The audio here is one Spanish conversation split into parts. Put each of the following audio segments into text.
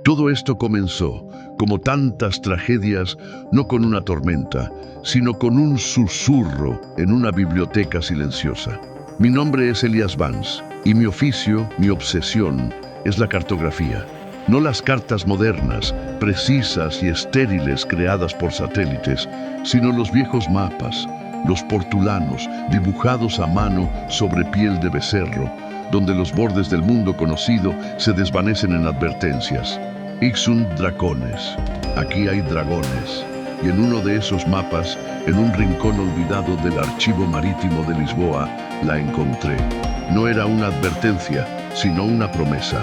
Todo esto comenzó, como tantas tragedias, no con una tormenta, sino con un susurro en una biblioteca silenciosa. Mi nombre es Elias Vance, y mi oficio, mi obsesión, es la cartografía. No las cartas modernas, precisas y estériles creadas por satélites, sino los viejos mapas, los portulanos, dibujados a mano sobre piel de becerro, donde los bordes del mundo conocido se desvanecen en advertencias. Ixun dracones, aquí hay dragones, y en uno de esos mapas, en un rincón olvidado del archivo marítimo de Lisboa, la encontré. No era una advertencia, sino una promesa.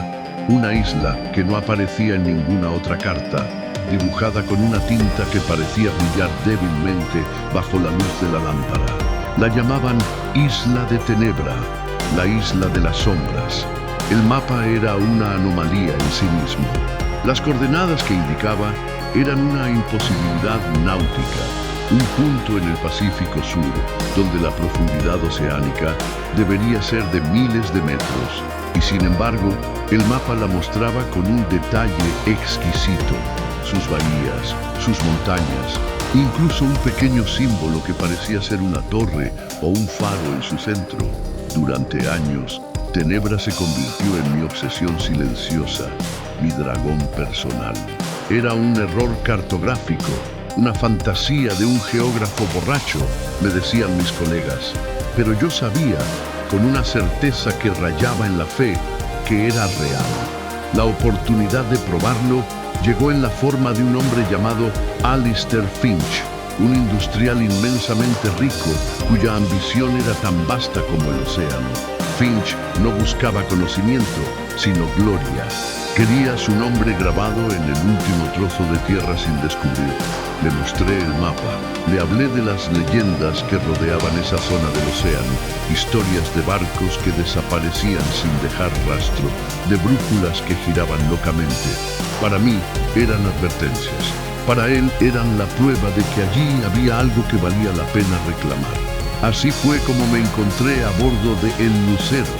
Una isla que no aparecía en ninguna otra carta, dibujada con una tinta que parecía brillar débilmente bajo la luz de la lámpara. La llamaban Isla de Tenebra, la isla de las sombras. El mapa era una anomalía en sí mismo. Las coordenadas que indicaba eran una imposibilidad náutica, un punto en el Pacífico Sur, donde la profundidad oceánica debería ser de miles de metros, y sin embargo, el mapa la mostraba con un detalle exquisito. Sus bahías, sus montañas, incluso un pequeño símbolo que parecía ser una torre o un faro en su centro. Durante años, Tenebra se convirtió en mi obsesión silenciosa, mi dragón personal. Era un error cartográfico, una fantasía de un geógrafo borracho, me decían mis colegas. Pero yo sabía, con una certeza que rayaba en la fe, que era real. La oportunidad de probarlo llegó en la forma de un hombre llamado Alistair Finch, un industrial inmensamente rico cuya ambición era tan vasta como el océano. Finch no buscaba conocimiento, sino gloria. Quería su nombre grabado en el último trozo de tierra sin descubrir. Le mostré el mapa, le hablé de las leyendas que rodeaban esa zona del océano, historias de barcos que desaparecían sin dejar rastro, de brújulas que giraban locamente. Para mí eran advertencias, para él eran la prueba de que allí había algo que valía la pena reclamar. Así fue como me encontré a bordo de El Lucero,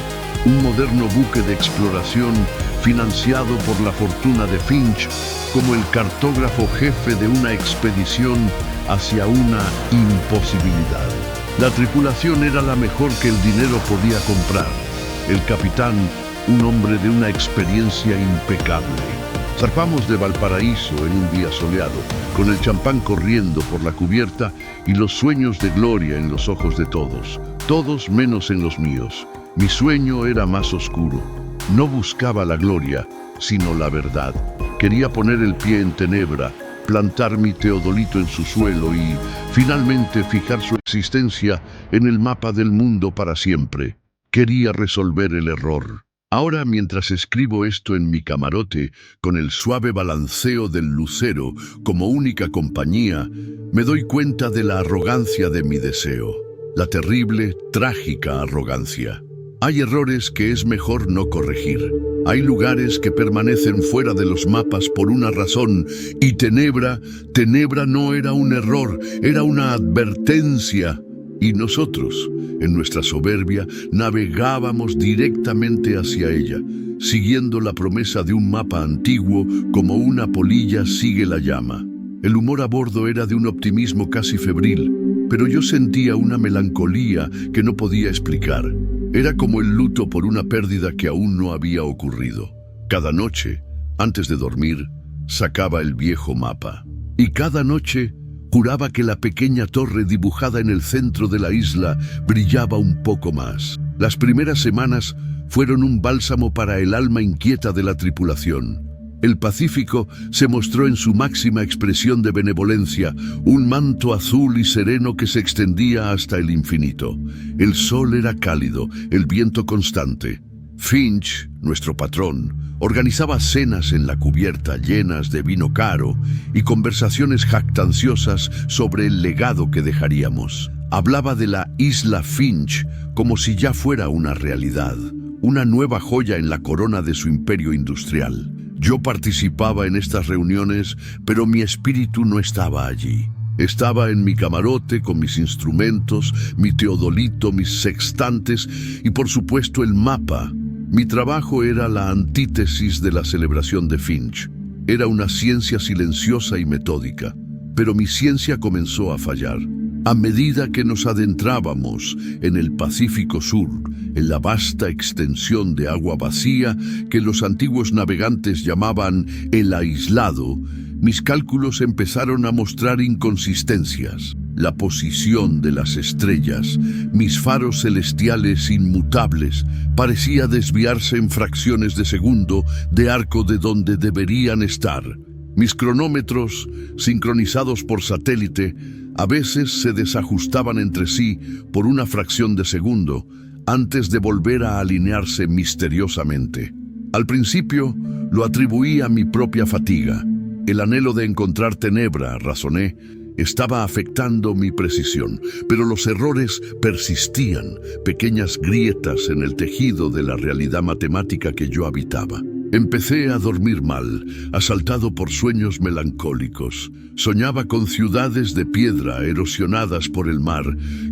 un moderno buque de exploración financiado por la fortuna de Finch como el cartógrafo jefe de una expedición hacia una imposibilidad. La tripulación era la mejor que el dinero podía comprar. El capitán, un hombre de una experiencia impecable. Zarpamos de Valparaíso en un día soleado, con el champán corriendo por la cubierta y los sueños de gloria en los ojos de todos, todos menos en los míos. Mi sueño era más oscuro. No buscaba la gloria, sino la verdad. Quería poner el pie en Tenebra, plantar mi teodolito en su suelo y, finalmente, fijar su existencia en el mapa del mundo para siempre. Quería resolver el error. Ahora, mientras escribo esto en mi camarote, con el suave balanceo del lucero como única compañía, me doy cuenta de la arrogancia de mi deseo. La terrible, trágica arrogancia. Hay errores que es mejor no corregir. Hay lugares que permanecen fuera de los mapas por una razón, y Tenebra no era un error, era una advertencia. Y nosotros, en nuestra soberbia, navegábamos directamente hacia ella, siguiendo la promesa de un mapa antiguo como una polilla sigue la llama. El humor a bordo era de un optimismo casi febril, pero yo sentía una melancolía que no podía explicar. Era como el luto por una pérdida que aún no había ocurrido. Cada noche, antes de dormir, sacaba el viejo mapa. Y cada noche juraba que la pequeña torre dibujada en el centro de la isla brillaba un poco más. Las primeras semanas fueron un bálsamo para el alma inquieta de la tripulación. El Pacífico se mostró en su máxima expresión de benevolencia, un manto azul y sereno que se extendía hasta el infinito. El sol era cálido, el viento constante. Finch, nuestro patrón, organizaba cenas en la cubierta llenas de vino caro y conversaciones jactanciosas sobre el legado que dejaríamos. Hablaba de la isla Finch como si ya fuera una realidad, una nueva joya en la corona de su imperio industrial. Yo participaba en estas reuniones, pero mi espíritu no estaba allí. Estaba en mi camarote con mis instrumentos, mi teodolito, mis sextantes y por supuesto el mapa. Mi trabajo era la antítesis de la celebración de Finch. Era una ciencia silenciosa y metódica, pero mi ciencia comenzó a fallar. A medida que nos adentrábamos en el Pacífico Sur, en la vasta extensión de agua vacía que los antiguos navegantes llamaban el aislado, mis cálculos empezaron a mostrar inconsistencias. La posición de las estrellas, mis faros celestiales inmutables, parecía desviarse en fracciones de segundo de arco de donde deberían estar. Mis cronómetros, sincronizados por satélite, a veces se desajustaban entre sí por una fracción de segundo antes de volver a alinearse misteriosamente. Al principio lo atribuí a mi propia fatiga. El anhelo de encontrar tenebra, razoné, estaba afectando mi precisión, pero los errores persistían, pequeñas grietas en el tejido de la realidad matemática que yo habitaba. Empecé a dormir mal, asaltado por sueños melancólicos. Soñaba con ciudades de piedra erosionadas por el mar,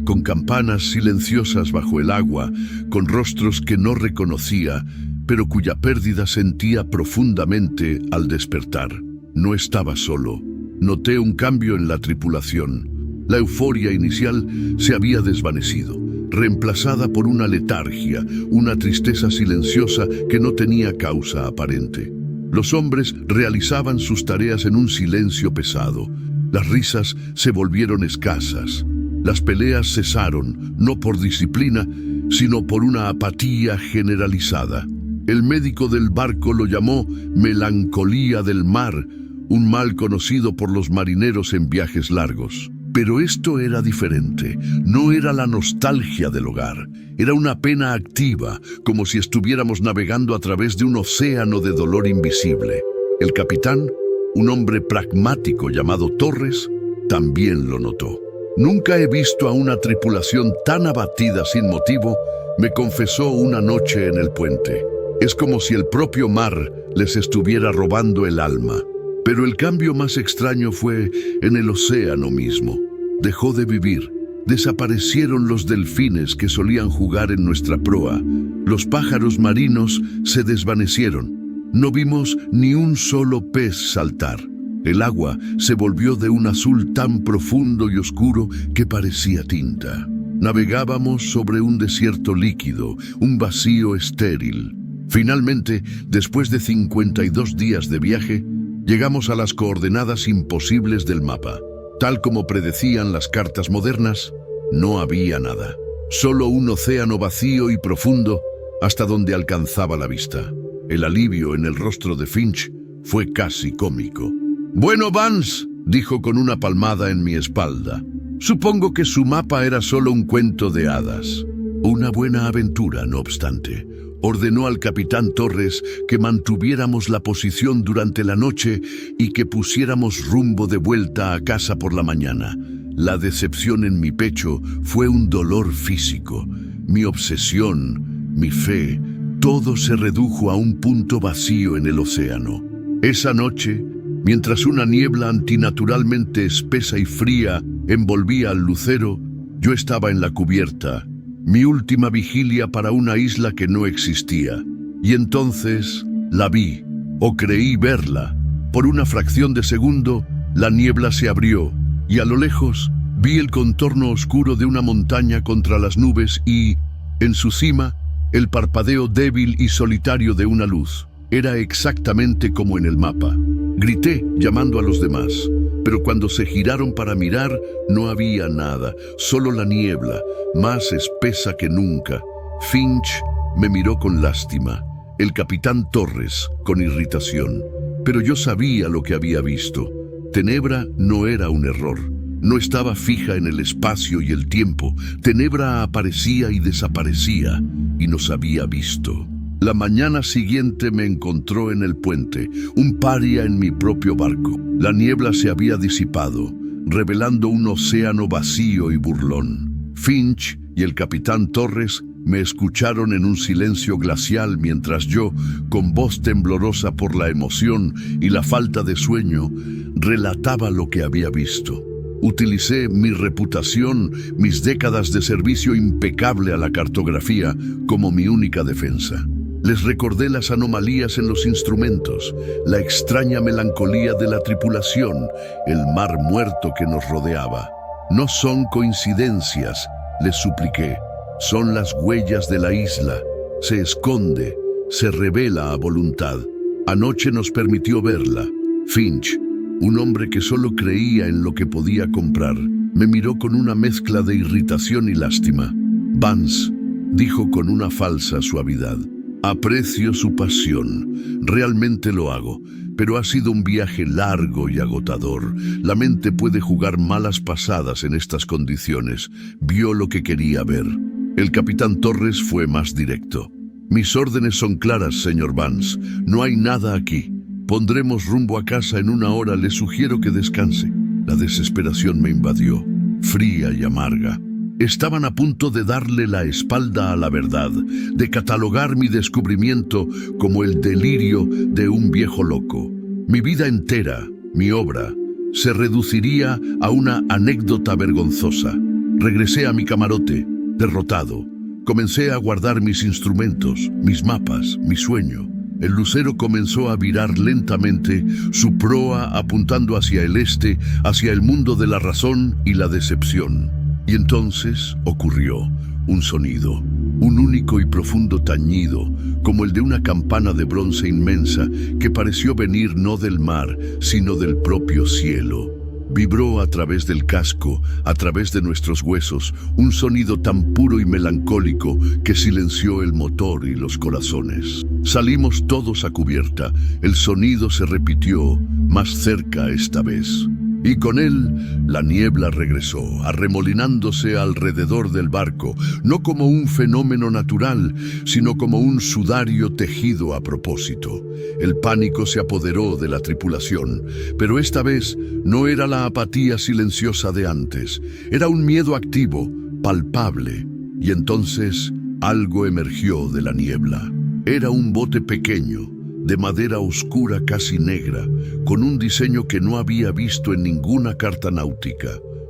con campanas silenciosas bajo el agua, con rostros que no reconocía, pero cuya pérdida sentía profundamente al despertar. No estaba solo. Noté un cambio en la tripulación. La euforia inicial se había desvanecido, reemplazada por una letargia, una tristeza silenciosa que no tenía causa aparente. Los hombres realizaban sus tareas en un silencio pesado. Las risas se volvieron escasas. Las peleas cesaron, no por disciplina, sino por una apatía generalizada. El médico del barco lo llamó melancolía del mar, un mal conocido por los marineros en viajes largos. Pero esto era diferente. No era la nostalgia del hogar. Era una pena activa, como si estuviéramos navegando a través de un océano de dolor invisible. El capitán, un hombre pragmático llamado Torres, también lo notó. Nunca he visto a una tripulación tan abatida sin motivo, me confesó una noche en el puente. Es como si el propio mar les estuviera robando el alma. Pero el cambio más extraño fue en el océano mismo. Dejó de vivir. Desaparecieron los delfines que solían jugar en nuestra proa. Los pájaros marinos se desvanecieron. No vimos ni un solo pez saltar. El agua se volvió de un azul tan profundo y oscuro que parecía tinta. Navegábamos sobre un desierto líquido, un vacío estéril. Finalmente, después de 52 días de viaje, llegamos a las coordenadas imposibles del mapa. Tal como predecían las cartas modernas, no había nada. Solo un océano vacío y profundo hasta donde alcanzaba la vista. El alivio en el rostro de Finch fue casi cómico. «Bueno, Vance», dijo con una palmada en mi espalda. «Supongo que su mapa era solo un cuento de hadas». Una buena aventura, no obstante. Ordenó al capitán Torres que mantuviéramos la posición durante la noche y que pusiéramos rumbo de vuelta a casa por la mañana. La decepción en mi pecho fue un dolor físico. Mi obsesión, mi fe, todo se redujo a un punto vacío en el océano. Esa noche, mientras una niebla antinaturalmente espesa y fría envolvía al lucero, yo estaba en la cubierta, mi última vigilia para una isla que no existía. Y entonces la vi, o creí verla. Por una fracción de segundo, la niebla se abrió, y a lo lejos vi el contorno oscuro de una montaña contra las nubes y, en su cima, el parpadeo débil y solitario de una luz. Era exactamente como en el mapa. Grité, llamando a los demás, pero cuando se giraron para mirar, no había nada, solo la niebla, más espesa que nunca. Finch me miró con lástima, el capitán Torres con irritación, pero yo sabía lo que había visto. Tenebra no era un error, no estaba fija en el espacio y el tiempo. Tenebra aparecía y desaparecía, y nos había visto. La mañana siguiente me encontró en el puente, un paria en mi propio barco. La niebla se había disipado, revelando un océano vacío y burlón. Finch y el capitán Torres me escucharon en un silencio glacial mientras yo, con voz temblorosa por la emoción y la falta de sueño, relataba lo que había visto. Utilicé mi reputación, mis décadas de servicio impecable a la cartografía como mi única defensa. Les recordé las anomalías en los instrumentos, la extraña melancolía de la tripulación, el mar muerto que nos rodeaba. No son coincidencias, les supliqué. Son las huellas de la isla. Se esconde, se revela a voluntad. Anoche nos permitió verla. Finch, un hombre que solo creía en lo que podía comprar, me miró con una mezcla de irritación y lástima. Vance, dijo con una falsa suavidad. Aprecio su pasión, realmente lo hago, pero ha sido un viaje largo y agotador. La mente puede jugar malas pasadas en estas condiciones. Vio lo que quería ver. El capitán Torres fue más directo. Mis órdenes son claras, señor Vance. No hay nada aquí. Pondremos rumbo a casa en 1 hora. Le sugiero que descanse. La desesperación me invadió, fría y amarga. Estaban a punto de darle la espalda a la verdad, de catalogar mi descubrimiento como el delirio de un viejo loco. Mi vida entera, mi obra, se reduciría a una anécdota vergonzosa. Regresé a mi camarote, derrotado. Comencé a guardar mis instrumentos, mis mapas, mi sueño. El lucero comenzó a virar lentamente, su proa apuntando hacia el este, hacia el mundo de la razón y la decepción. Y entonces ocurrió un sonido, un único y profundo tañido, como el de una campana de bronce inmensa que pareció venir no del mar, sino del propio cielo. Vibró a través del casco, a través de nuestros huesos, un sonido tan puro y melancólico que silenció el motor y los corazones. Salimos todos a cubierta. El sonido se repitió, más cerca esta vez. Y con él, la niebla regresó, arremolinándose alrededor del barco, no como un fenómeno natural, sino como un sudario tejido a propósito. El pánico se apoderó de la tripulación, pero esta vez no era la apatía silenciosa de antes, era un miedo activo, palpable, y entonces algo emergió de la niebla. Era un bote pequeño, de madera oscura casi negra, con un diseño que no había visto en ninguna carta náutica.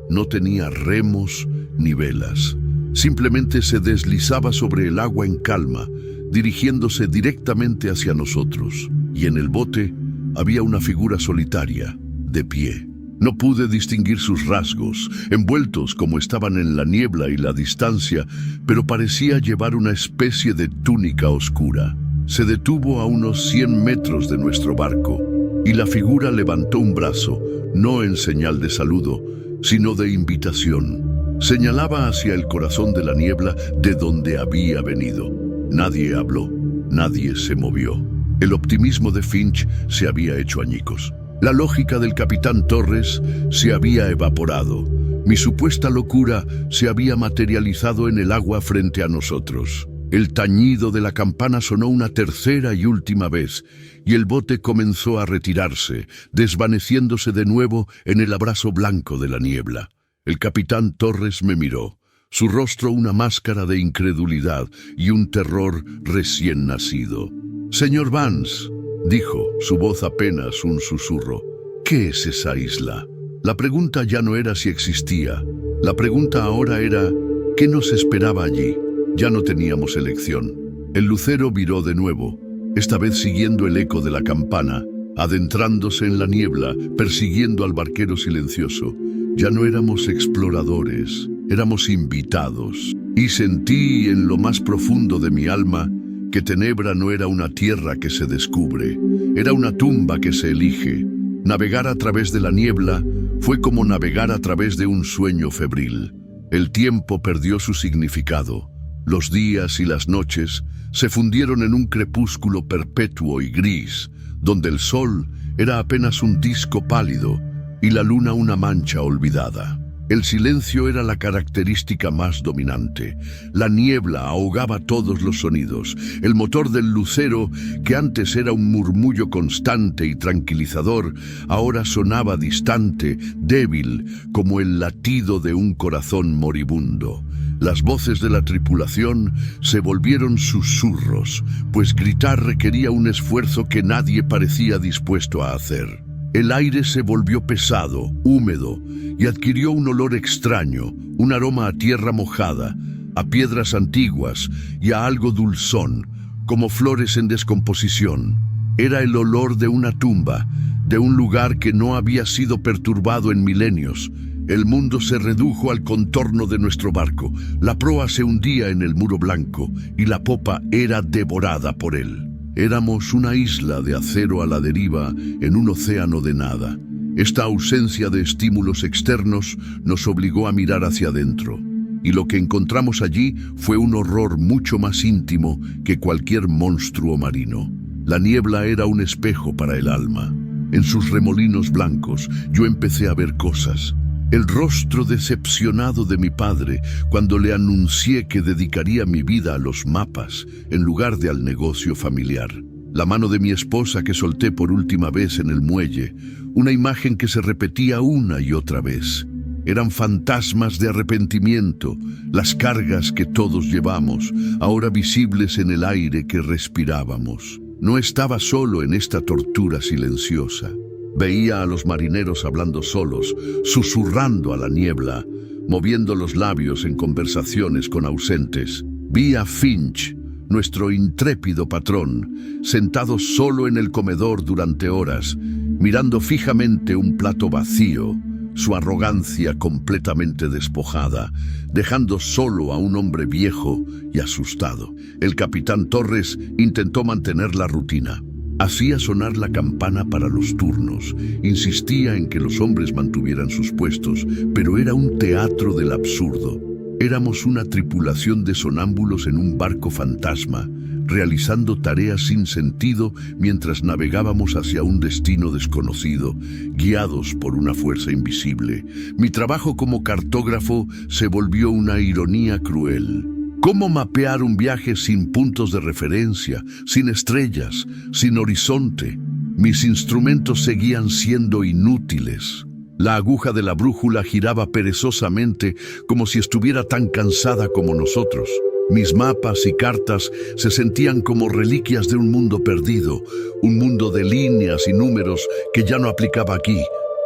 No tenía remos ni velas. Simplemente se deslizaba sobre el agua en calma, dirigiéndose directamente hacia nosotros. Y en el bote había una figura solitaria, de pie. No pude distinguir sus rasgos, envueltos como estaban en la niebla y la distancia, pero parecía llevar una especie de túnica oscura. Se detuvo a unos 100 metros de nuestro barco, y la figura levantó un brazo, no en señal de saludo, sino de invitación. Señalaba hacia el corazón de la niebla de donde había venido. Nadie habló, nadie se movió. El optimismo de Finch se había hecho añicos. La lógica del capitán Torres se había evaporado. Mi supuesta locura se había materializado en el agua frente a nosotros. El tañido de la campana sonó una tercera y última vez, y el bote comenzó a retirarse, desvaneciéndose de nuevo en el abrazo blanco de la niebla. El capitán Torres me miró, su rostro una máscara de incredulidad y un terror recién nacido. «Señor Vance», dijo, su voz apenas un susurro, «¿qué es esa isla?». La pregunta ya no era si existía. La pregunta ahora era, ¿qué nos esperaba allí? Ya no teníamos elección. El lucero viró de nuevo, esta vez siguiendo el eco de la campana, adentrándose en la niebla, persiguiendo al barquero silencioso. Ya no éramos exploradores, éramos invitados. Y sentí en lo más profundo de mi alma que Tenebra no era una tierra que se descubre, era una tumba que se elige. Navegar a través de la niebla fue como navegar a través de un sueño febril. El tiempo perdió su significado. Los días y las noches se fundieron en un crepúsculo perpetuo y gris, donde el sol era apenas un disco pálido y la luna una mancha olvidada. El silencio era la característica más dominante. La niebla ahogaba todos los sonidos. El motor del lucero, que antes era un murmullo constante y tranquilizador, ahora sonaba distante, débil, como el latido de un corazón moribundo. Las voces de la tripulación se volvieron susurros, pues gritar requería un esfuerzo que nadie parecía dispuesto a hacer. El aire se volvió pesado, húmedo, y adquirió un olor extraño, un aroma a tierra mojada, a piedras antiguas y a algo dulzón, como flores en descomposición. Era el olor de una tumba, de un lugar que no había sido perturbado en milenios. El mundo se redujo al contorno de nuestro barco. La proa se hundía en el muro blanco y la popa era devorada por él. Éramos una isla de acero a la deriva en un océano de nada. Esta ausencia de estímulos externos nos obligó a mirar hacia adentro. Y lo que encontramos allí fue un horror mucho más íntimo que cualquier monstruo marino. La niebla era un espejo para el alma. En sus remolinos blancos yo empecé a ver cosas. El rostro decepcionado de mi padre cuando le anuncié que dedicaría mi vida a los mapas en lugar de al negocio familiar. La mano de mi esposa que solté por última vez en el muelle, una imagen que se repetía una y otra vez. Eran fantasmas de arrepentimiento, las cargas que todos llevamos, ahora visibles en el aire que respirábamos. No estaba solo en esta tortura silenciosa. Veía a los marineros hablando solos, susurrando a la niebla, moviendo los labios en conversaciones con ausentes. Vi a Finch, nuestro intrépido patrón, sentado solo en el comedor durante horas, mirando fijamente un plato vacío, su arrogancia completamente despojada, dejando solo a un hombre viejo y asustado. El capitán Torres intentó mantener la rutina. Hacía sonar la campana para los turnos, insistía en que los hombres mantuvieran sus puestos, pero era un teatro del absurdo. Éramos una tripulación de sonámbulos en un barco fantasma, realizando tareas sin sentido mientras navegábamos hacia un destino desconocido, guiados por una fuerza invisible. Mi trabajo como cartógrafo se volvió una ironía cruel. ¿Cómo mapear un viaje sin puntos de referencia, sin estrellas, sin horizonte? Mis instrumentos seguían siendo inútiles. La aguja de la brújula giraba perezosamente como si estuviera tan cansada como nosotros. Mis mapas y cartas se sentían como reliquias de un mundo perdido, un mundo de líneas y números que ya no aplicaba aquí.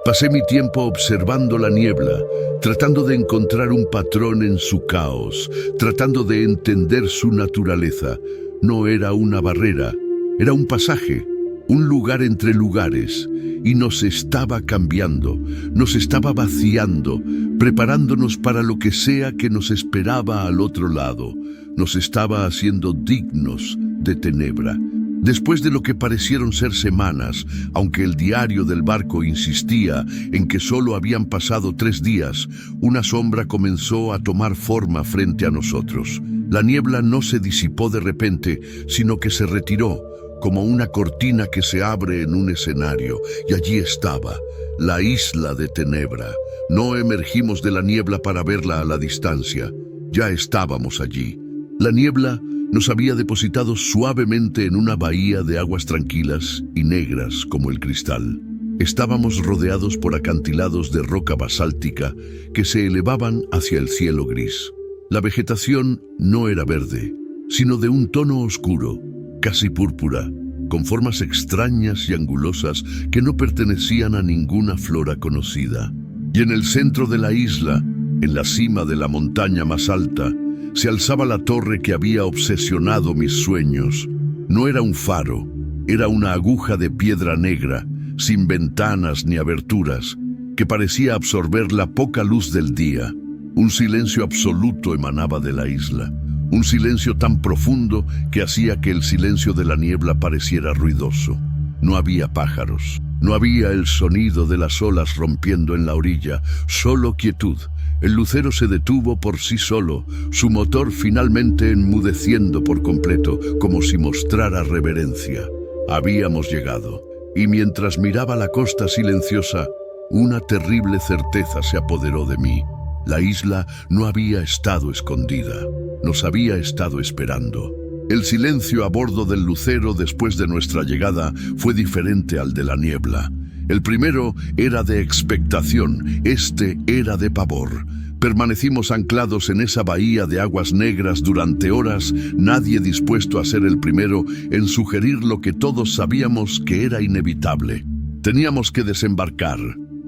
Pasé mi tiempo observando la niebla, tratando de encontrar un patrón en su caos, tratando de entender su naturaleza. No era una barrera, era un pasaje, un lugar entre lugares, y nos estaba cambiando, nos estaba vaciando, preparándonos para lo que sea que nos esperaba al otro lado. Nos estaba haciendo dignos de Tenebra. Después de lo que parecieron ser semanas, aunque el diario del barco insistía en que solo habían pasado 3 días, una sombra comenzó a tomar forma frente a nosotros. La niebla no se disipó de repente, sino que se retiró, como una cortina que se abre en un escenario, y allí estaba, la isla de Tenebra. No emergimos de la niebla para verla a la distancia, ya estábamos allí. La niebla nos había depositado suavemente en una bahía de aguas tranquilas y negras como el cristal. Estábamos rodeados por acantilados de roca basáltica que se elevaban hacia el cielo gris. La vegetación no era verde, sino de un tono oscuro, casi púrpura, con formas extrañas y angulosas que no pertenecían a ninguna flora conocida. Y en el centro de la isla, en la cima de la montaña más alta, se alzaba la torre que había obsesionado mis sueños. No era un faro, era una aguja de piedra negra, sin ventanas ni aberturas, que parecía absorber la poca luz del día. Un silencio absoluto emanaba de la isla, un silencio tan profundo que hacía que el silencio de la niebla pareciera ruidoso. No había pájaros, no había el sonido de las olas rompiendo en la orilla, solo quietud. El lucero se detuvo por sí solo, su motor finalmente enmudeciendo por completo, como si mostrara reverencia. Habíamos llegado, y mientras miraba la costa silenciosa, una terrible certeza se apoderó de mí. La isla no había estado escondida, nos había estado esperando. El silencio a bordo del lucero después de nuestra llegada fue diferente al de la niebla. El primero era de expectación, este era de pavor. Permanecimos anclados en esa bahía de aguas negras durante horas, nadie dispuesto a ser el primero en sugerir lo que todos sabíamos que era inevitable. Teníamos que desembarcar.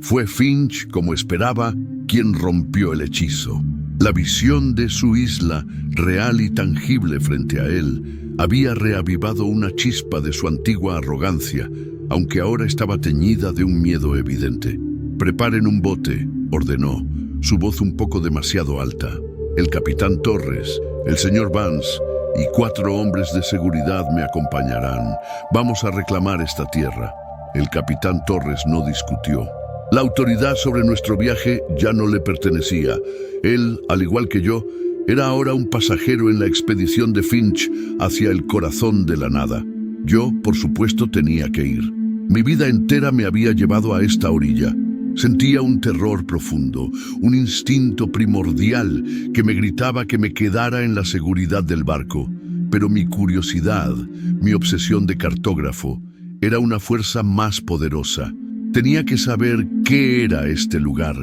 Fue Finch, como esperaba, quien rompió el hechizo. La visión de su isla, real y tangible frente a él, había reavivado una chispa de su antigua arrogancia, aunque ahora estaba teñida de un miedo evidente. «Preparen un bote», ordenó, su voz un poco demasiado alta. «El capitán Torres, el señor Vance y 4 hombres de seguridad me acompañarán. Vamos a reclamar esta tierra». El capitán Torres no discutió. La autoridad sobre nuestro viaje ya no le pertenecía. Él, al igual que yo, era ahora un pasajero en la expedición de Finch hacia el corazón de la nada. Yo, por supuesto, tenía que ir. Mi vida entera me había llevado a esta orilla. Sentía un terror profundo, un instinto primordial que me gritaba que me quedara en la seguridad del barco. Pero mi curiosidad, mi obsesión de cartógrafo, era una fuerza más poderosa. Tenía que saber qué era este lugar.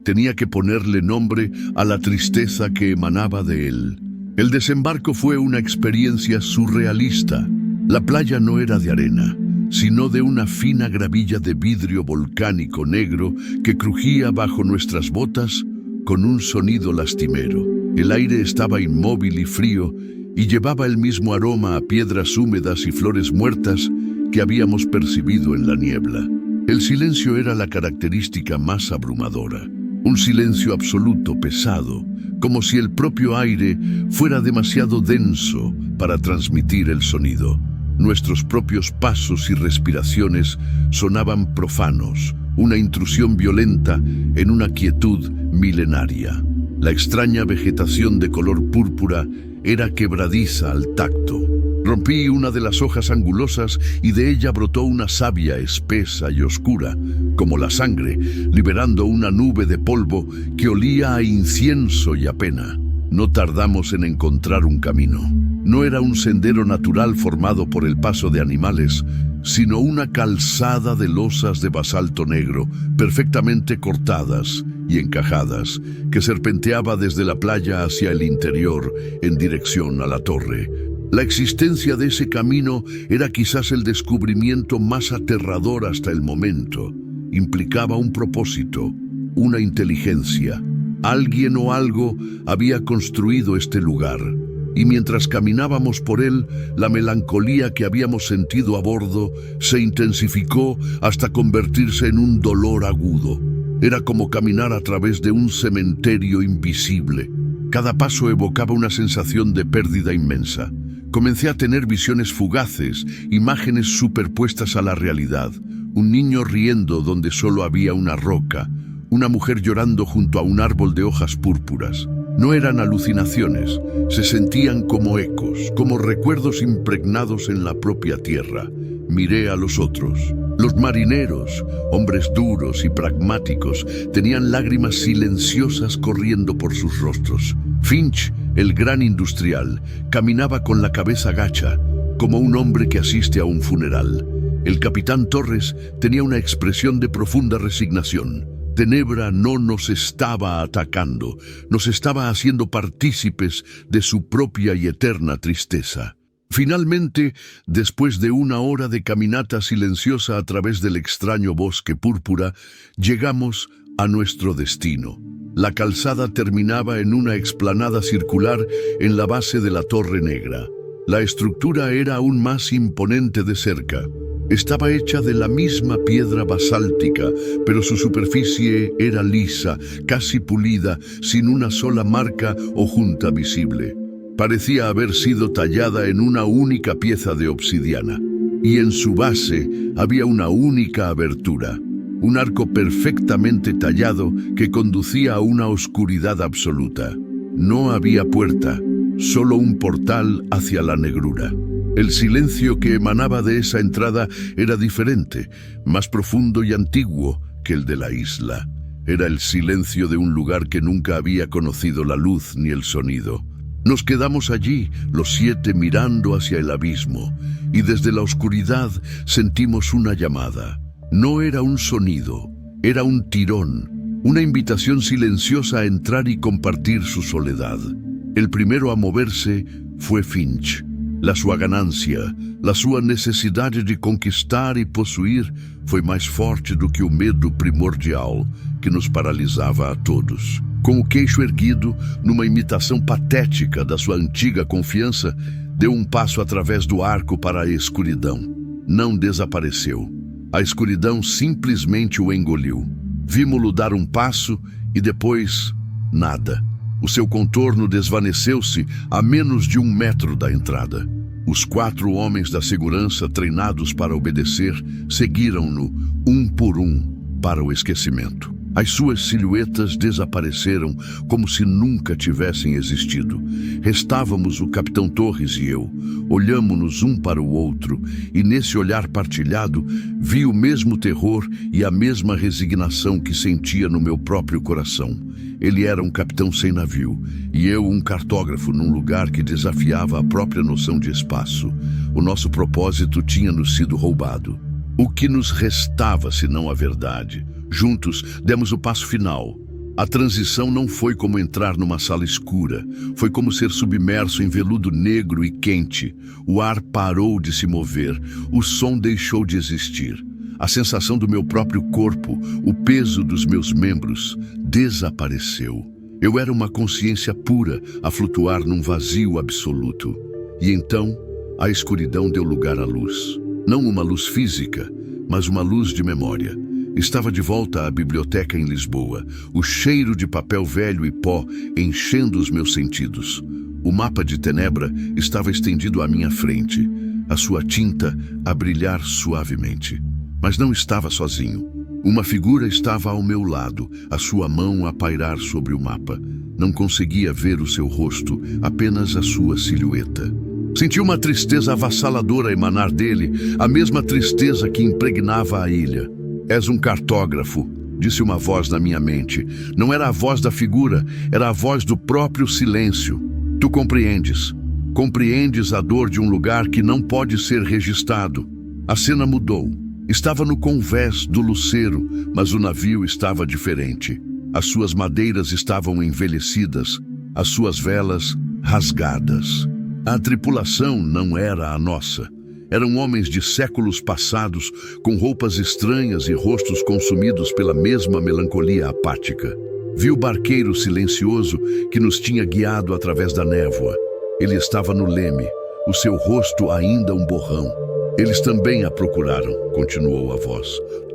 Tenía que ponerle nombre a la tristeza que emanaba de él. El desembarco fue una experiencia surrealista. La playa no era de arena, sino de una fina gravilla de vidrio volcánico negro que crujía bajo nuestras botas con un sonido lastimero. El aire estaba inmóvil y frío y llevaba el mismo aroma a piedras húmedas y flores muertas que habíamos percibido en la niebla. El silencio era la característica más abrumadora. Un silencio absoluto, pesado, como si el propio aire fuera demasiado denso para transmitir el sonido. Nuestros propios pasos y respiraciones sonaban profanos, una intrusión violenta en una quietud milenaria. La extraña vegetación de color púrpura era quebradiza al tacto. Rompí una de las hojas angulosas y de ella brotó una savia espesa y oscura, como la sangre, liberando una nube de polvo que olía a incienso y a pena. No tardamos en encontrar un camino. No era un sendero natural formado por el paso de animales, sino una calzada de losas de basalto negro, perfectamente cortadas y encajadas, que serpenteaba desde la playa hacia el interior, en dirección a la torre. La existencia de ese camino era quizás el descubrimiento más aterrador hasta el momento. Implicaba un propósito, una inteligencia. Alguien o algo había construido este lugar, y mientras caminábamos por él, la melancolía que habíamos sentido a bordo se intensificó hasta convertirse en un dolor agudo. Era como caminar a través de un cementerio invisible. Cada paso evocaba una sensación de pérdida inmensa. Comencé a tener visiones fugaces, imágenes superpuestas a la realidad. Un niño riendo donde solo había una roca, una mujer llorando junto a un árbol de hojas púrpuras. No eran alucinaciones, se sentían como ecos, como recuerdos impregnados en la propia tierra. Miré a los otros. Los marineros, hombres duros y pragmáticos, tenían lágrimas silenciosas corriendo por sus rostros. Finch, el gran industrial, caminaba con la cabeza gacha, como un hombre que asiste a un funeral. El capitán Torres tenía una expresión de profunda resignación. Tenebra no nos estaba atacando, nos estaba haciendo partícipes de su propia y eterna tristeza. Finalmente, después de una hora de caminata silenciosa a través del extraño bosque púrpura, llegamos a nuestro destino. La calzada terminaba en una explanada circular en la base de la Torre Negra. La estructura era aún más imponente de cerca. Estaba hecha de la misma piedra basáltica, pero su superficie era lisa, casi pulida, sin una sola marca o junta visible. Parecía haber sido tallada en una única pieza de obsidiana, y en su base había una única abertura, un arco perfectamente tallado que conducía a una oscuridad absoluta. No había puerta, solo un portal hacia la negrura. El silencio que emanaba de esa entrada era diferente, más profundo y antiguo que el de la isla. Era el silencio de un lugar que nunca había conocido la luz ni el sonido. Nos quedamos allí, los 7 mirando hacia el abismo, y desde la oscuridad sentimos una llamada. No era un sonido, era un tirón, una invitación silenciosa a entrar y compartir su soledad. El primero a moverse fue Finch. La sua ganância, la sua necessidade de conquistar e possuir foi mais forte do que o medo primordial que nos paralisava a todos. Com o queixo erguido, numa imitação patética da sua antiga confiança, Deu um passo através do arco para a escuridão. Não desapareceu. A escuridão simplesmente o engoliu. Vimo-lo dar um passo e depois, nada. O seu contorno desvaneceu-se a menos de 1 metro da entrada. Os 4 homens da segurança, treinados para obedecer, seguiram-no, um por um, para o esquecimento. As suas silhuetas desapareceram como se nunca tivessem existido. Restávamos o Capitão Torres e eu. Olhamo-nos um para o outro e, nesse olhar partilhado, vi o mesmo terror e a mesma resignação que sentia no meu próprio coração. Ele era um capitão sem navio e eu um cartógrafo num lugar que desafiava a própria noção de espaço. O nosso propósito tinha nos sido roubado. O que nos restava senão a verdade? Juntos, demos o passo final. A transição não foi como entrar numa sala escura. Foi como ser submerso em veludo negro e quente. O ar parou de se mover. O som deixou de existir. A sensação do meu próprio corpo, o peso dos meus membros, desapareceu. Eu era uma consciência pura a flutuar num vazio absoluto. E então, a escuridão deu lugar à luz. Não uma luz física, mas uma luz de memória. Estava de volta à biblioteca em Lisboa, o cheiro de papel velho e pó enchendo os meus sentidos. O mapa de Tenebra estava estendido à minha frente, a sua tinta a brilhar suavemente. Mas não estava sozinho. Uma figura estava ao meu lado, a sua mão a pairar sobre o mapa. Não conseguia ver o seu rosto, apenas a sua silhueta. Senti uma tristeza avassaladora emanar dele, a mesma tristeza que impregnava a ilha. És um cartógrafo, disse uma voz na minha mente. Não era a voz da figura, era a voz do próprio silêncio. Tu compreendes. Compreendes a dor de um lugar que não pode ser registrado. A cena mudou. Estava no convés do Luceiro, mas o navio estava diferente. As suas madeiras estavam envelhecidas, as suas velas rasgadas. A tripulação não era a nossa. Eram homens de séculos passados, com roupas estranhas e rostos consumidos pela mesma melancolia apática. Vi o barqueiro silencioso que nos tinha guiado através da névoa. Ele estava no leme, o seu rosto ainda um borrão. Eles também a procuraram, continuou a voz.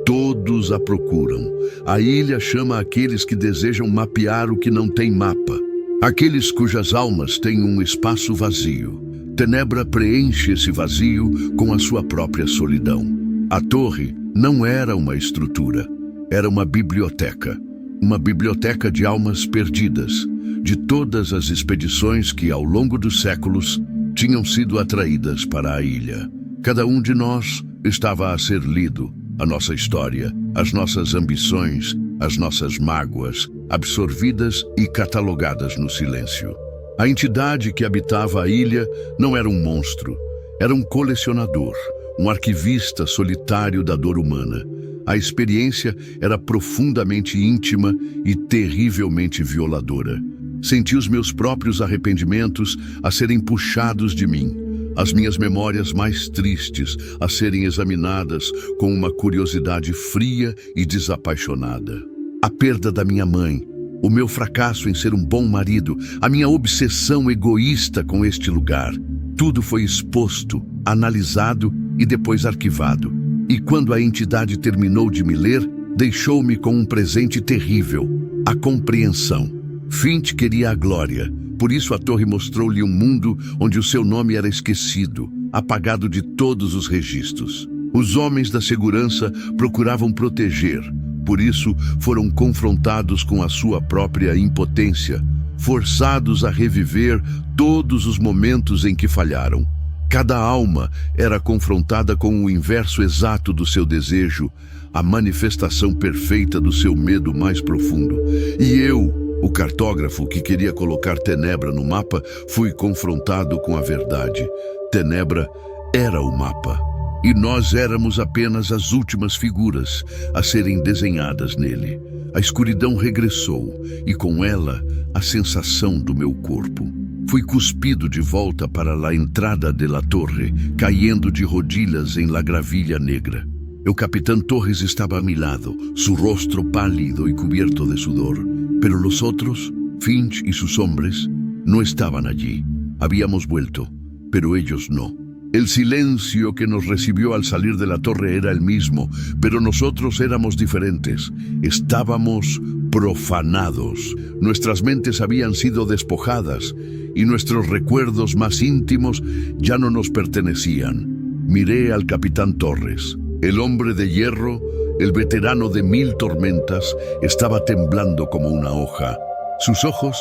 Todos a procuram. A ilha chama aqueles que desejam mapear o que não tem mapa. Aqueles cujas almas têm um espaço vazio. Tenebra preenche esse vazio com a sua própria solidão. A torre não era uma estrutura, era uma biblioteca. Uma biblioteca de almas perdidas, de todas as expedições que, ao longo dos séculos, tinham sido atraídas para a ilha. Cada um de nós estava a ser lido, a nossa história, as nossas ambições, as nossas mágoas, absorvidas e catalogadas no silêncio. A entidade que habitava a ilha não era um monstro, era um colecionador, um arquivista solitário da dor humana. A experiência era profundamente íntima e terrivelmente violadora. Senti os meus próprios arrependimentos a serem puxados de mim, as minhas memórias mais tristes a serem examinadas com uma curiosidade fria e desapaixonada. A perda da minha mãe, o meu fracasso em ser um bom marido, a minha obsessão egoísta com este lugar. Tudo foi exposto, analisado e depois arquivado. E quando a entidade terminou de me ler, deixou-me com um presente terrível, a compreensão. Finch queria a glória, por isso a torre mostrou-lhe um mundo onde o seu nome era esquecido, apagado de todos os registros. Os homens da segurança procuravam proteger, por isso foram confrontados com a sua própria impotência, forçados a reviver todos os momentos em que falharam. Cada alma era confrontada com o inverso exato do seu desejo, a manifestação perfeita do seu medo mais profundo. E eu, o cartógrafo que queria colocar Tenebra no mapa, fui confrontado com a verdade. Tenebra era o mapa. E nós éramos apenas as últimas figuras a serem desenhadas nele. A escuridão regressou, e com ela, a sensação do meu corpo. Fui cuspido de volta para a entrada de la torre, caindo de rodilhas em la gravilha negra. El capitán Torres estaba a mi lado, su rostro pálido y cubierto de sudor. Pero los otros, Finch y sus hombres, no estaban allí. Habíamos vuelto. pero ellos no. El silencio que nos recibió al salir de la torre era el mismo, pero nosotros éramos diferentes. Estábamos profanados. Nuestras mentes habían sido despojadas y nuestros recuerdos más íntimos ya no nos pertenecían. Miré al capitán Torres. El hombre de hierro, el veterano de 1000 tormentas, estaba temblando como una hoja. Sus ojos,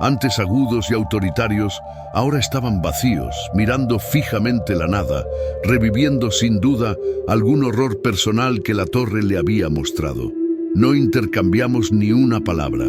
antes agudos y autoritarios, ahora estaban vacíos, mirando fijamente la nada, reviviendo sin duda algún horror personal que la torre le había mostrado. No intercambiamos ni una palabra.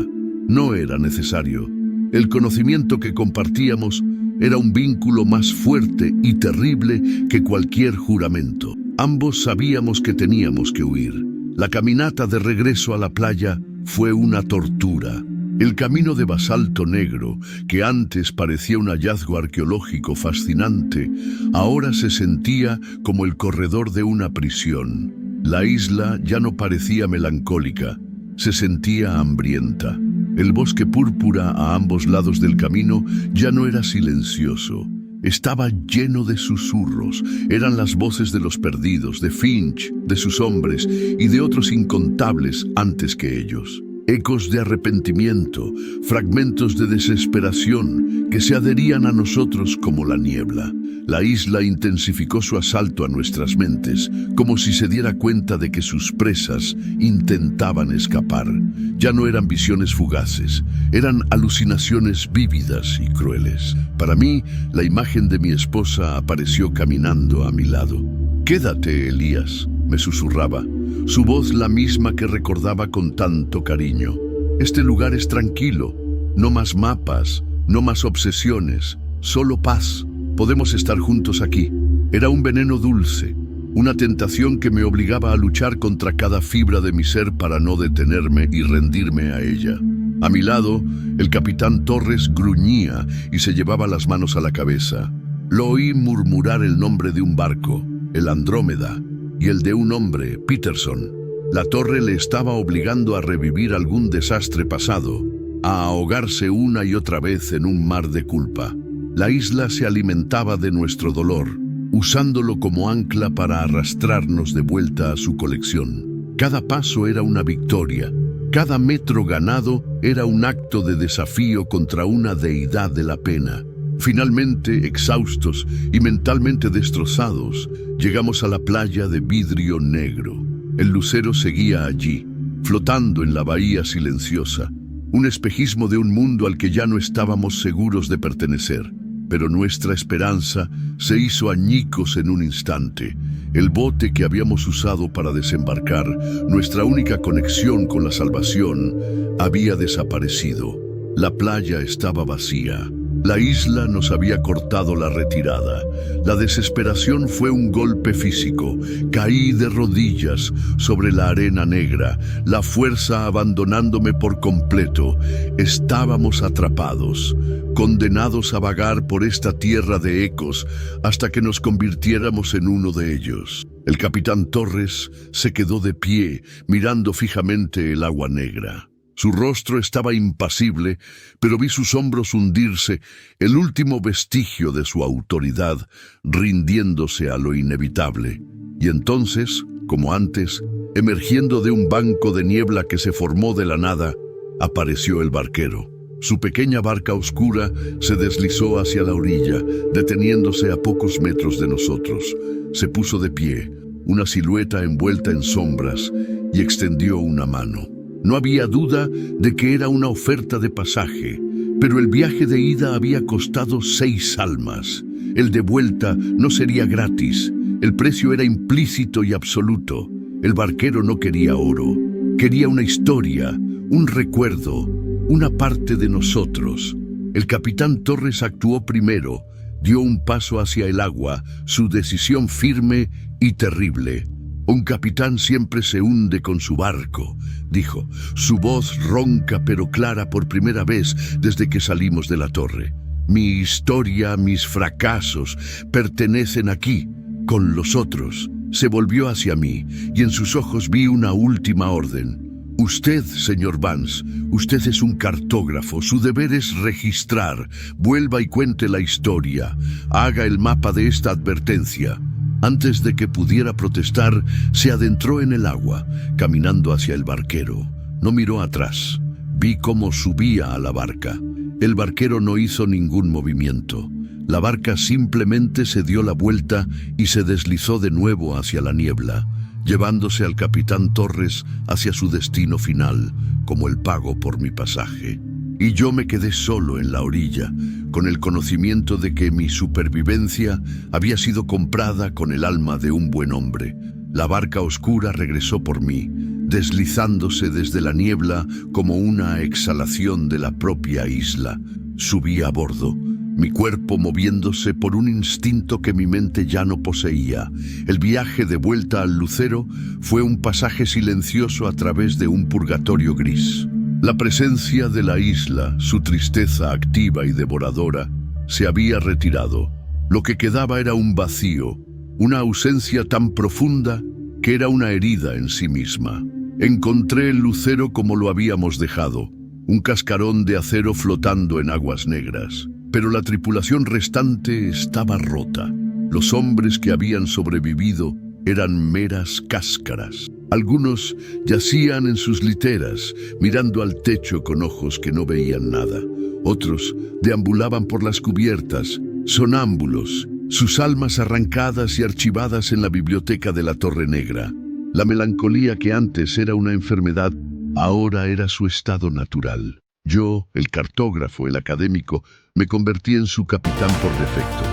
No era necesario. El conocimiento que compartíamos era un vínculo más fuerte y terrible que cualquier juramento. Ambos sabíamos que teníamos que huir. La caminata de regreso a la playa fue una tortura. El camino de basalto negro, que antes parecía un hallazgo arqueológico fascinante, ahora se sentía como el corredor de una prisión. La isla ya no parecía melancólica, se sentía hambrienta. El bosque púrpura a ambos lados del camino ya no era silencioso. Estaba lleno de susurros. Eran las voces de los perdidos, de Finch, de sus hombres y de otros incontables antes que ellos. Ecos de arrepentimiento, fragmentos de desesperación que se adherían a nosotros como la niebla. La isla intensificó su asalto a nuestras mentes, como si se diera cuenta de que sus presas intentaban escapar. Ya no eran visiones fugaces, eran alucinaciones vívidas y crueles. Para mí, la imagen de mi esposa apareció caminando a mi lado. «Quédate, Elías», me susurraba, su voz la misma que recordaba con tanto cariño. «Este lugar es tranquilo, no más mapas, no más obsesiones, solo paz. Podemos estar juntos aquí». Era un veneno dulce, una tentación que me obligaba a luchar contra cada fibra de mi ser para no detenerme y rendirme a ella. A mi lado, el capitán Torres gruñía y se llevaba las manos a la cabeza. Lo oí murmurar el nombre de un barco, el Andrómeda, y el de un hombre, Peterson. La torre le estaba obligando a revivir algún desastre pasado, a ahogarse una y otra vez en un mar de culpa. La isla se alimentaba de nuestro dolor, usándolo como ancla para arrastrarnos de vuelta a su colección. Cada paso era una victoria, cada metro ganado era un acto de desafío contra una deidad de la pena. Finalmente, exhaustos y mentalmente destrozados, llegamos a la playa de vidrio negro. El lucero seguía allí, flotando en la bahía silenciosa, un espejismo de un mundo al que ya no estábamos seguros de pertenecer. Pero nuestra esperanza se hizo añicos en un instante. El bote que habíamos usado para desembarcar, nuestra única conexión con la salvación, había desaparecido. La playa estaba vacía. La isla nos había cortado la retirada. La desesperación fue un golpe físico. Caí de rodillas sobre la arena negra, la fuerza abandonándome por completo. Estábamos atrapados, condenados a vagar por esta tierra de ecos hasta que nos convirtiéramos en uno de ellos. El capitán Torres se quedó de pie, mirando fijamente el agua negra. Su rostro estaba impasible, pero vi sus hombros hundirse, el último vestigio de su autoridad, rindiéndose a lo inevitable. Y entonces, como antes, emergiendo de un banco de niebla que se formó de la nada, apareció el barquero. Su pequeña barca oscura se deslizó hacia la orilla, deteniéndose a pocos metros de nosotros. Se puso de pie, una silueta envuelta en sombras, y extendió una mano. No había duda de que era una oferta de pasaje, pero el viaje de ida había costado 6 almas. El de vuelta no sería gratis. El precio era implícito y absoluto. El barquero no quería oro. Quería una historia, un recuerdo, una parte de nosotros. El capitán Torres actuó primero, dio un paso hacia el agua, su decisión firme y terrible. «Un capitán siempre se hunde con su barco», dijo, su voz ronca pero clara por primera vez desde que salimos de la torre. «Mi historia, mis fracasos, pertenecen aquí, con los otros». Se volvió hacia mí y en sus ojos vi una última orden, Usted, señor Vance, usted es un cartógrafo. Su deber es registrar. Vuelva y cuente la historia. Haga el mapa de esta advertencia. Antes de que pudiera protestar, se adentró en el agua, caminando hacia el barquero. No miró atrás. Vi cómo subía a la barca. El barquero no hizo ningún movimiento. La barca simplemente se dio la vuelta y se deslizó de nuevo hacia la niebla, llevándose al capitán Torres hacia su destino final, como el pago por mi pasaje. Y yo me quedé solo en la orilla, con el conocimiento de que mi supervivencia había sido comprada con el alma de un buen hombre. La barca oscura regresó por mí, deslizándose desde la niebla como una exhalación de la propia isla. Subí a bordo, mi cuerpo moviéndose por un instinto que mi mente ya no poseía. El viaje de vuelta al Lucero fue un pasaje silencioso a través de un purgatorio gris. La presencia de la isla, su tristeza activa y devoradora, se había retirado. Lo que quedaba era un vacío, una ausencia tan profunda que era una herida en sí misma. Encontré el Lucero como lo habíamos dejado, un cascarón de acero flotando en aguas negras. Pero la tripulación restante estaba rota. Los hombres que habían sobrevivido eran meras cáscaras. Algunos yacían en sus literas, mirando al techo con ojos que no veían nada. Otros deambulaban por las cubiertas, sonámbulos, sus almas arrancadas y archivadas en la biblioteca de la Torre Negra. La melancolía que antes era una enfermedad, ahora era su estado natural. Yo, el cartógrafo, el académico, me convertí en su capitán por defecto.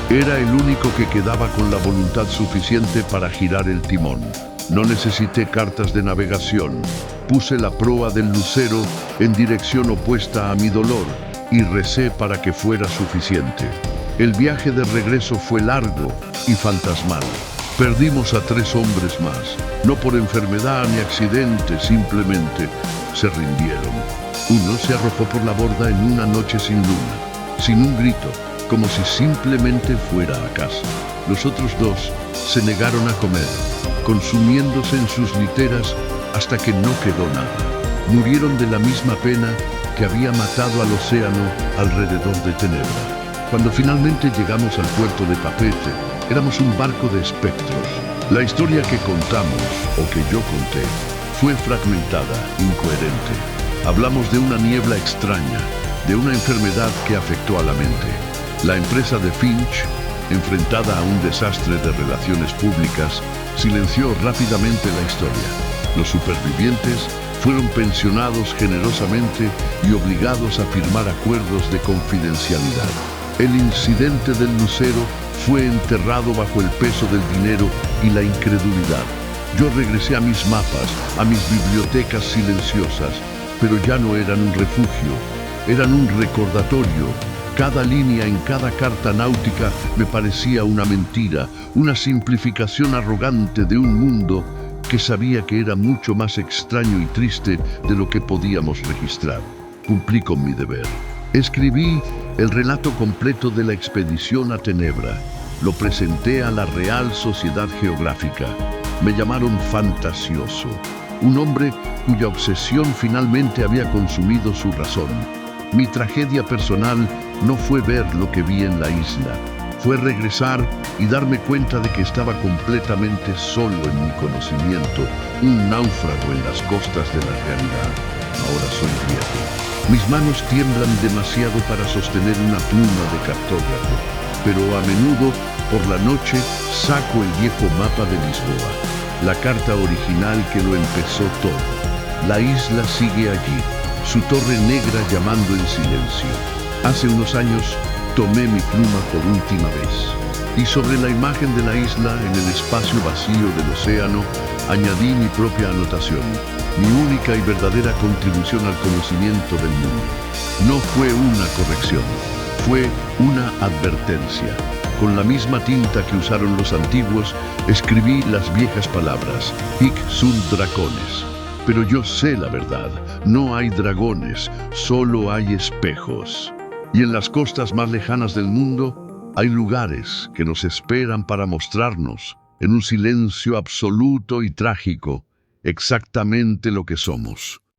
Era el único que quedaba con la voluntad suficiente para girar el timón. No necesité cartas de navegación. Puse la proa del Lucero en dirección opuesta a mi dolor y recé para que fuera suficiente. El viaje de regreso fue largo y fantasmal. Perdimos a 3 hombres más, no por enfermedad ni accidente, simplemente se rindieron. Uno se arrojó por la borda en una noche sin luna, sin un grito, como si simplemente fuera a casa. Los otros 2 se negaron a comer, consumiéndose en sus literas hasta que no quedó nada. Murieron de la misma pena que había matado al océano alrededor de Tenebra. Cuando finalmente llegamos al puerto de Papeete, éramos un barco de espectros. La historia que contamos, o que yo conté, fue fragmentada, incoherente. Hablamos de una niebla extraña, de una enfermedad que afectó a la mente. La empresa de Finch, enfrentada a un desastre de relaciones públicas, silenció rápidamente la historia. Los supervivientes fueron pensionados generosamente y obligados a firmar acuerdos de confidencialidad. El incidente del Lucero fue enterrado bajo el peso del dinero y la incredulidad. Yo regresé a mis mapas, a mis bibliotecas silenciosas, pero ya no eran un refugio, eran un recordatorio. Cada línea en cada carta náutica me parecía una mentira, una simplificación arrogante de un mundo que sabía que era mucho más extraño y triste de lo que podíamos registrar. Cumplí con mi deber. Escribí el relato completo de la expedición a Tenebra. Lo presenté a la Real Sociedad Geográfica. Me llamaron fantasioso, un hombre cuya obsesión finalmente había consumido su razón. Mi tragedia personal no fue ver lo que vi en la isla, fue regresar y darme cuenta de que estaba completamente solo en mi conocimiento, un náufrago en las costas de la realidad. Ahora soy viejo. Mis manos tiemblan demasiado para sostener una pluma de cartógrafo, pero a menudo, por la noche, saco el viejo mapa de Lisboa, la carta original que lo empezó todo. La isla sigue allí, su torre negra llamando en silencio. Hace unos años tomé mi pluma por última vez y sobre la imagen de la isla en el espacio vacío del océano añadí mi propia anotación, mi única y verdadera contribución al conocimiento del mundo. No fue una corrección, fue una advertencia. Con la misma tinta que usaron los antiguos, escribí las viejas palabras, hic sunt dracones. Pero yo sé la verdad, no hay dragones, solo hay espejos. Y en las costas más lejanas del mundo, hay lugares que nos esperan para mostrarnos, en un silencio absoluto y trágico, exactamente lo que somos.